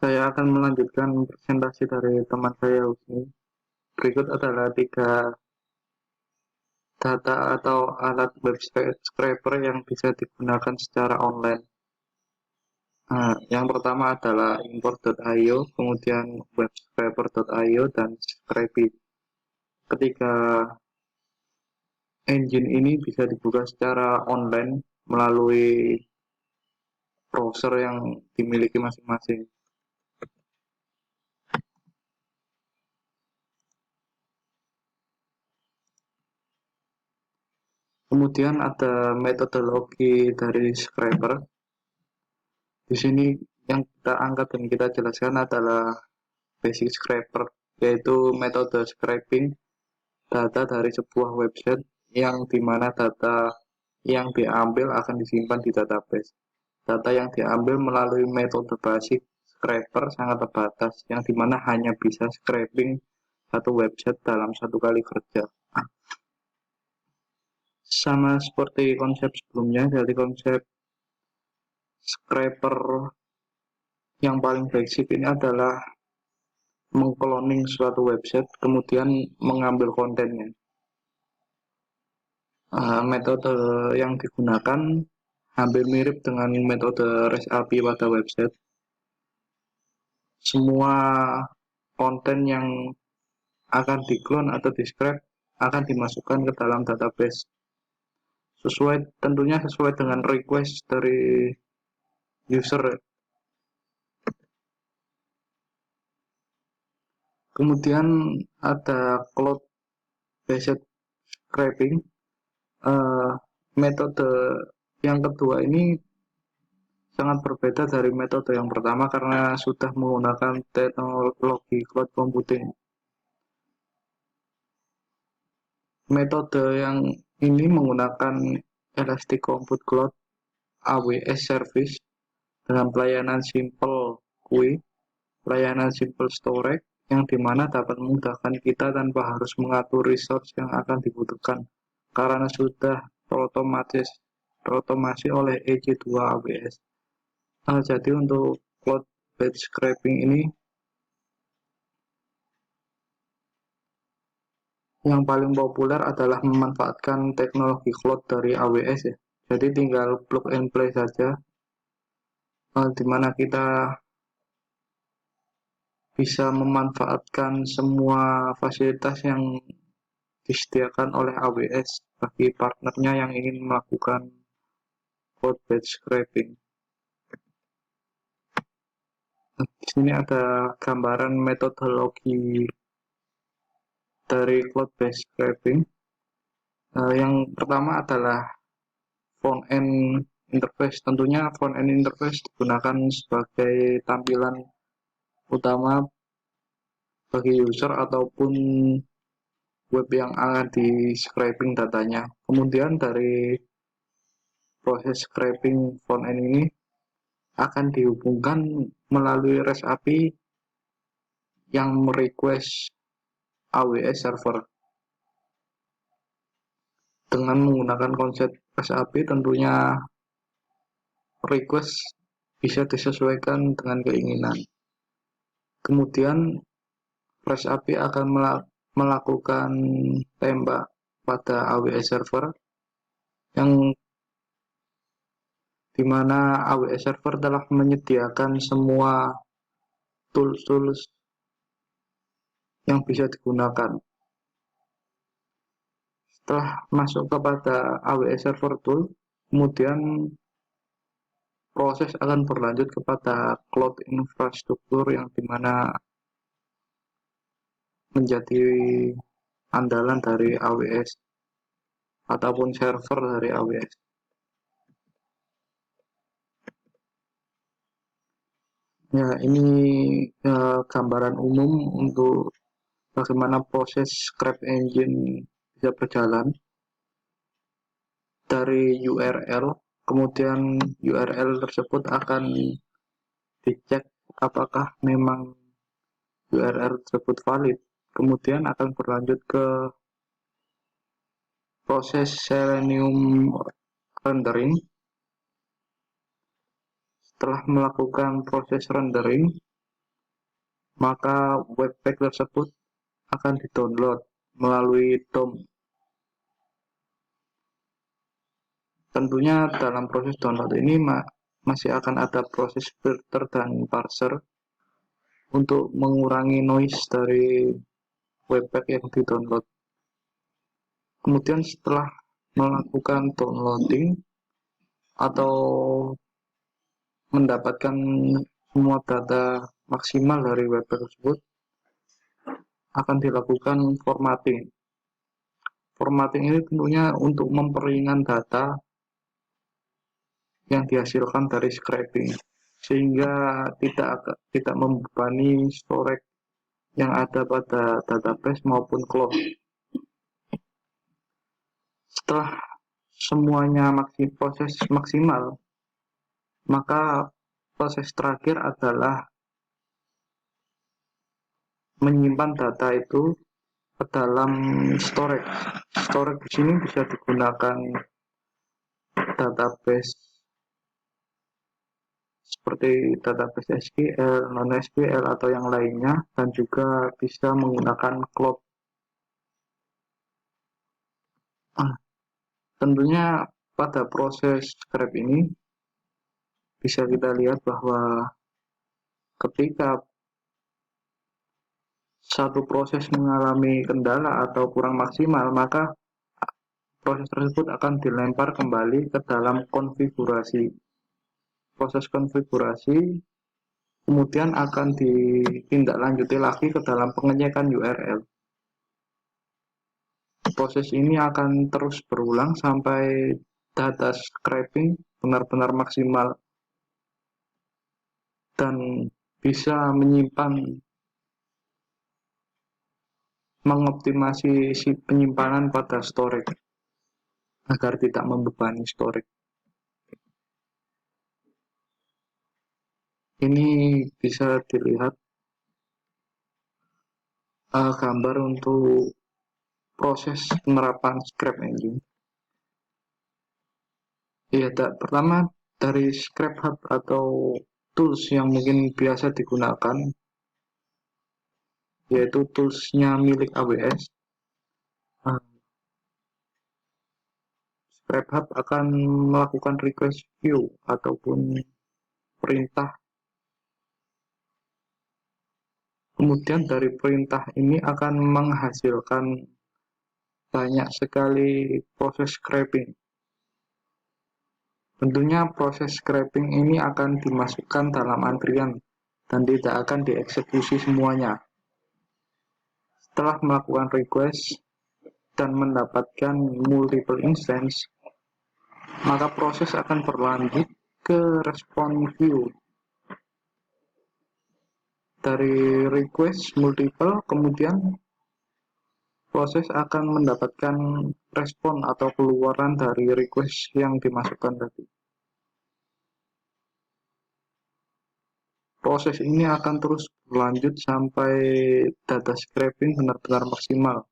Saya akan melanjutkan presentasi dari teman saya Husni. Berikut adalah 3 data atau alat web scraper yang bisa digunakan secara online. Yang pertama adalah import.io, kemudian webscraper.io, dan Scrapy. Ketiga engine ini bisa dibuka secara online melalui browser yang dimiliki masing-masing. Kemudian ada metodologi dari scraper. Di sini yang kita angkat dan kita jelaskan adalah basic scraper, yaitu metode scraping data dari sebuah website yang dimana data yang diambil akan disimpan di database. Data yang diambil melalui metode basic scraper sangat terbatas, yang dimana hanya bisa scraping satu website dalam satu kali kerja. Sama seperti konsep sebelumnya, dari konsep scraper yang paling basic ini adalah mengcloning suatu website, kemudian mengambil kontennya. Metode yang digunakan hampir mirip dengan metode REST API pada website. Semua konten yang akan diklon atau di-scrap akan dimasukkan ke dalam database. Tentunya sesuai dengan request dari user. Kemudian ada cloud-based scraping. Metode yang kedua ini sangat berbeda dari metode yang pertama karena sudah menggunakan teknologi cloud computing. Metode yang ini menggunakan Elastic Compute Cloud AWS Service dengan pelayanan simple GUI, pelayanan simple storage, yang dimana dapat memudahkan kita tanpa harus mengatur resource yang akan dibutuhkan karena sudah terotomasi oleh EC2 AWS. Jadi untuk cloud-based scraping ini yang paling populer adalah memanfaatkan teknologi cloud dari AWS ya. Jadi tinggal plug and play saja, di mana kita bisa memanfaatkan semua fasilitas yang disediakan oleh AWS bagi partnernya yang ingin melakukan cloud-based scraping. Di sini ada gambaran metodologi dari cloud-based scraping. Yang pertama adalah front end interface. Tentunya front end interface digunakan sebagai tampilan utama bagi user ataupun web yang akan di scraping datanya. Kemudian dari proses scraping front end ini akan dihubungkan melalui REST API yang merequest AWS server. Dengan menggunakan konsep REST API tentunya request bisa disesuaikan dengan keinginan. Kemudian REST API akan melakukan tembak pada AWS server, yang dimana AWS server telah menyediakan semua tools yang bisa digunakan. Setelah masuk kepada AWS server tool, kemudian proses akan berlanjut kepada cloud infrastruktur yang dimana menjadi andalan dari AWS ataupun server dari AWS. Ya, ini gambaran umum untuk bagaimana proses scrap engine bisa berjalan dari URL. Kemudian URL tersebut akan dicek apakah memang URL tersebut valid. Kemudian akan berlanjut ke proses Selenium rendering. Setelah melakukan proses rendering, maka webpack tersebut akan di-download melalui DOM. Tentunya dalam proses download ini masih akan ada proses filter dan parser untuk mengurangi noise dari webpack yang di-download. Kemudian setelah melakukan downloading atau mendapatkan semua data maksimal dari webpack tersebut, akan dilakukan formatting. Formatting ini tentunya untuk memperingan data yang dihasilkan dari scraping, sehingga tidak membebani storage yang ada pada database maupun cloud. Setelah semuanya proses maksimal, maka proses terakhir adalah menyimpan data itu ke dalam storage. Storage di sini bisa digunakan database seperti database SQL, non-SQL atau yang lainnya, dan juga bisa menggunakan cloud. Tentunya pada proses scrap ini bisa kita lihat bahwa ketika satu proses mengalami kendala atau kurang maksimal, maka proses tersebut akan dilempar kembali ke dalam konfigurasi. Proses konfigurasi kemudian akan ditindaklanjuti lagi ke dalam pengecekan URL. Proses ini akan terus berulang sampai data scraping benar-benar maksimal dan bisa mengoptimasi si penyimpanan pada storage agar tidak membebani storage. Ini bisa dilihat gambar untuk proses penerapan scrap engine. Ya, pertama dari scrap hub atau tools yang mungkin biasa digunakan, yaitu toolsnya milik AWS. Scrap hub akan melakukan request view ataupun perintah. Kemudian dari perintah ini akan menghasilkan banyak sekali proses scraping. Tentunya proses scraping ini akan dimasukkan dalam antrian dan tidak akan dieksekusi semuanya. Setelah melakukan request dan mendapatkan multiple instance, maka proses akan berlanjut ke respon view. Dari request multiple, kemudian proses akan mendapatkan respon atau keluaran dari request yang dimasukkan tadi. Proses ini akan terus berlanjut sampai data scraping benar-benar maksimal.